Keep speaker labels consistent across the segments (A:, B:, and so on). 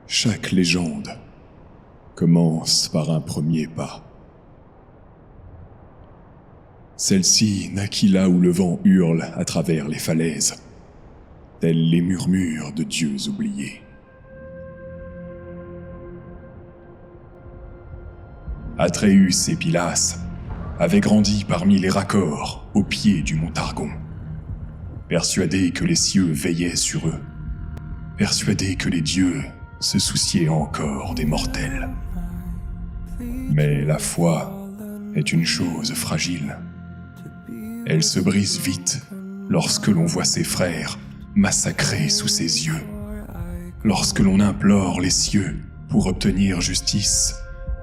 A: Chaque légende commence par un premier pas. Celle-ci naquit là où le vent hurle à travers les falaises, tels les murmures de dieux oubliés. Atréus et Pylas avaient grandi parmi les raccords au pied du mont Targon, persuadés que les cieux veillaient sur eux, persuadés que les dieux se souciaient encore des mortels. Mais la foi est une chose fragile. Elle se brise vite lorsque l'on voit ses frères massacrés sous ses yeux, lorsque l'on implore les cieux pour obtenir justice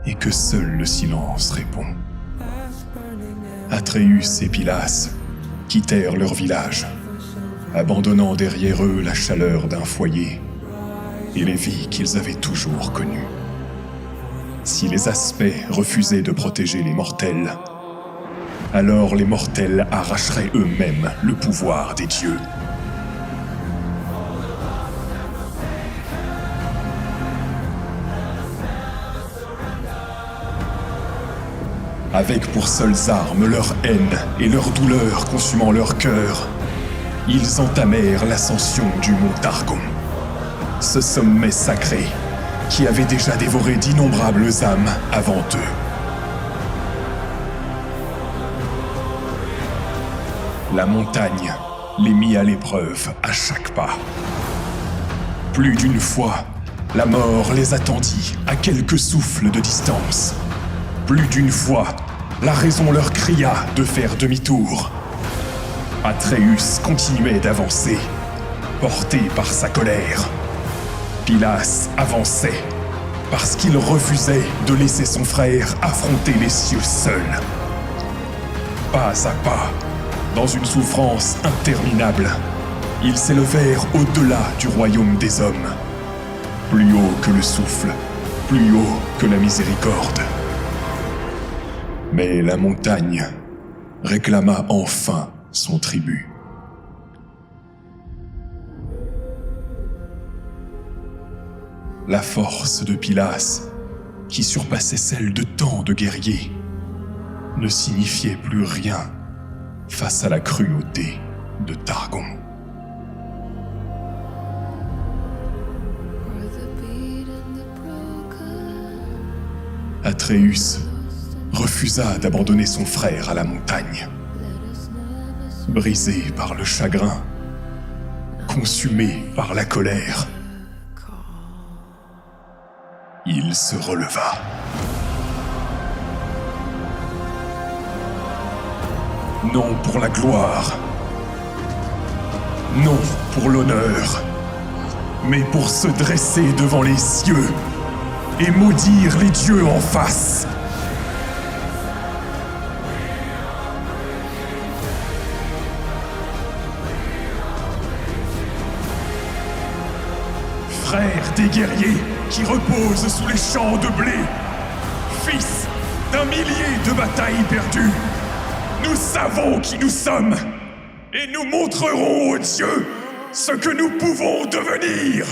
A: et que seul le silence répond. Atréus et Pylas quittèrent leur village, abandonnant derrière eux la chaleur d'un foyer et les vies qu'ils avaient toujours connues. Si les aspects refusaient de protéger les mortels, alors les mortels arracheraient eux-mêmes le pouvoir des dieux. Avec pour seules armes leur haine et leur douleur consumant leur cœur, ils entamèrent l'ascension du mont Targon, ce sommet sacré qui avait déjà dévoré d'innombrables âmes avant eux. La montagne les mit à l'épreuve à chaque pas. Plus d'une fois, la mort les attendit à quelques souffles de distance. Plus d'une fois, la raison leur cria de faire demi-tour. Atréus continuait d'avancer, porté par sa colère. Pylas avançait, parce qu'il refusait de laisser son frère affronter les cieux seul. Pas à pas, dans une souffrance interminable, ils s'élevèrent au-delà du royaume des hommes. Plus haut que le souffle, plus haut que la miséricorde. Mais la montagne réclama enfin son tribut. La force de Pylas, qui surpassait celle de tant de guerriers, ne signifiait plus rien face à la cruauté de Targon. Atréus refusa d'abandonner son frère à la montagne. Brisé par le chagrin, consumé par la colère, il se releva. Non pour la gloire, non pour l'honneur, mais pour se dresser devant les cieux et maudire les dieux en face. Frères des guerriers qui reposent sous les champs de blé, fils d'un millier de batailles perdues, nous savons qui nous sommes et nous montrerons aux dieux ce que nous pouvons devenir.